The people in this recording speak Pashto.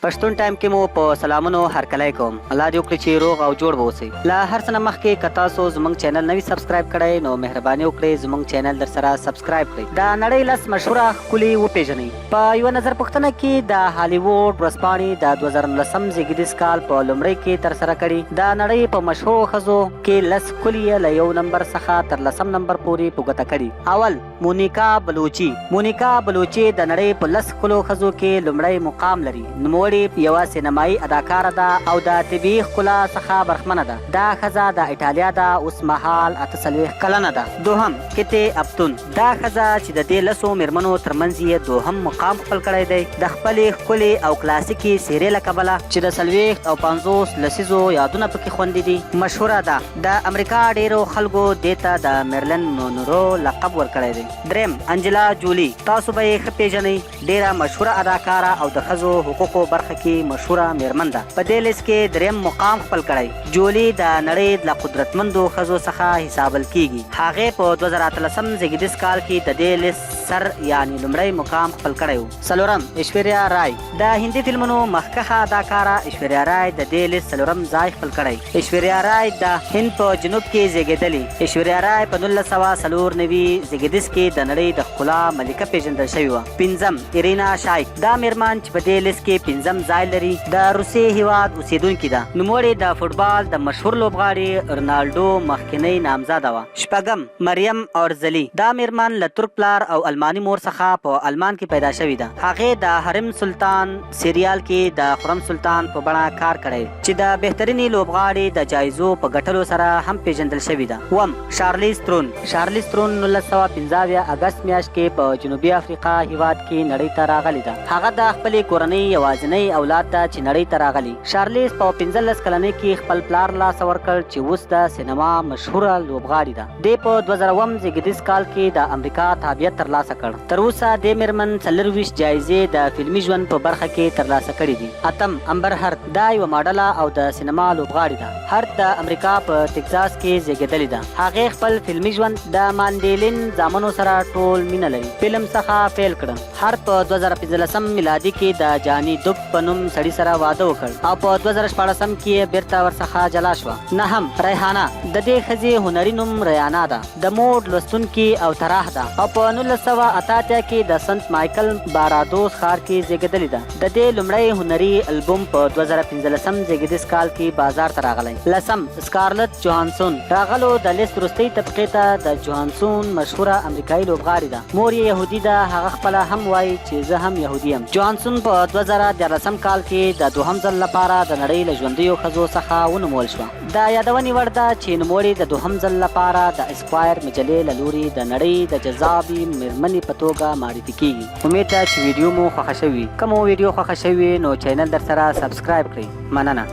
پښتون ټایم کې مو په سلامونو هرکلی کوم. الله دې وکړي چې روغ او جوړ به اوسئ. له هر څه نه مخکې که تاسو زموږ چینل نوي سبسکرایب کړئ نو مهرباني وکړئ زموږ چینل در سره سبسکرایب کړئ. د نړۍ 10 مشهوره ښکلي وپېژنئ. په یوه نظر پوښتنه کې د هالیووډ ورځپاڼې د 2019 زېږدیز کال په لومړۍ کې ترسره کړي. د نړۍ په مشهورو ښځو کې 10 ښکلي یې له 1 نمبر څخه تر 10 نمبر پورې په ګوته کړي. اول مونیکا بلوچي. مونیکا بلوچي د نړۍ په 10 ښکلو ښځو کې لومړی مقام لري. نوموړې یوه سینمایي اداکاره ده او د طبیعي ښکلا څخه برخمنه ده. دا ښځه د ایټالیا ده، اوس مهال 48 کلنه ده. دوهم کیتي اپتون. دا ښځه چې د دې 10 میرمنو ترمنځ یې دوهم مقام خپل کړی دی د خپلې ښکلې او کلاسیکي څېرې له کبله چې د 40 او 50 لسیزو یادونه پکې خوندي دي مشهوره ده. د امریکا ډیرو خلکو دې ته د میرلن مونرو لقب ورکړی دی. دریم انجلا جولي. تاسو به یې ښه پیژنئ. ډیره مشهوره اداکاره او د ښځو حقوقو برخه کې مشهوره میرمن ده. په دې لیست کې دریم مقام خپل کړی. جولي د نړۍ له قدرتمندو ښځو څخه حسابل کیږي. هغې په 2018 زېږدیز کال کې د دې لیست سر یعنی لومړی مقام خپل کړی و. څلورم ایشوریا رای. د هندي فلمونو مخکښه اداکاره ایشوریا رای د دې لیست څلورم ځای خپل کړی. ایشوریا رای د هند په جنوب کې زېږېدلې. ایشوریا رای په 1994 زېږدیز کې د نړۍ د ښکلا ملکه پیژندل شوې وه. پنځم ایرینا شایک. دا میرمن چې په دې لیست کې پنځم ځای لري د روسیې هیواد اوسیدونکې ده. نوموړې د فوټبال د مشهور لوبغاړي رونالډو مخکینۍ نامزاده وه. شپږم مریم اورزلي. دا میرمن له ترک پلار او الماني مور څخه په المان کې پیدا شوې ده. هغې د حرم سلطان سریال کې د خرم سلطان په بڼه کار کړی چې د بهترینې لوبغاړي د جایزو په ګټلو سره هم پیژندل شوې ده. اووم شارلیز ترون. شارلیز ترون 1915 اګست میاشت کې په جنوبي افریقا هیواد کې نړۍ ته راغلې ده. هغه د خپلې کورنۍ یوازینۍ اولاد ده چې نړۍ ته راغلی. شارلیز په 15 کلنۍ کې خپل پلار لاس ورکړ چې اوس د سینما مشهوره لوبغاړي ده. دې په 2000 زېږدیز کال کې د امریکا تابعیت ترلاسه کړ. تر اوسه دې میرمن 24 جایزې د فلمي ژوند په برخه کې ترلاسه کړي دي. اتم امبر هرد. دا یوه ماډله او د سینما لوبغاړي ده. هرد د امریکا په ټکزاس کې زېږېدلې ده. هغې خپل فلمي ژوند د مانډیلین زامنو سره ټول مینه لري فلم څخه پیل کړ. هرد په 2015 میلادي کې د جاني دوب په نوم سړي سره واده وکړ او په 2014 کې بیرته ورڅخه جلا شوه. نهم ریحانه. د دې ښځې هنري نوم ریانا ده. د موډ لوستونکي او طراح ده او په 1988 کې د سنت مایکل بارادوس ښار کې زېږېدلې ده. د دې لومړی هنري البوم په 2015 زېږدیز کال کې بازار ته راغلی. لسم سکارلت جوهانسون. راغلو د لیست وروستۍ طبقې ته د جوهانسون مشهوره امریکایي لوبغاړې ده. مور یې یهودي ده. هغه خپله هم وایي چې زه هم یهودي یم. جوهانسون په 2014 کال کې د دوهم ځل لپاره د نړۍ له ژوندیو ښځو څخه ونومول شوه. د یادونې وړ ده چې نوموړې د دوهم ځل لپاره د اسکوایر مجلې له لوري د نړۍ د جذابې میرمنې په توګه معرفي کیږي. امید ده چې ویډیو مو خوښه شوې وي. که مو ویډیو خوښه شوې وي نو چینل در سره سبسکرایب کړئ. مننه.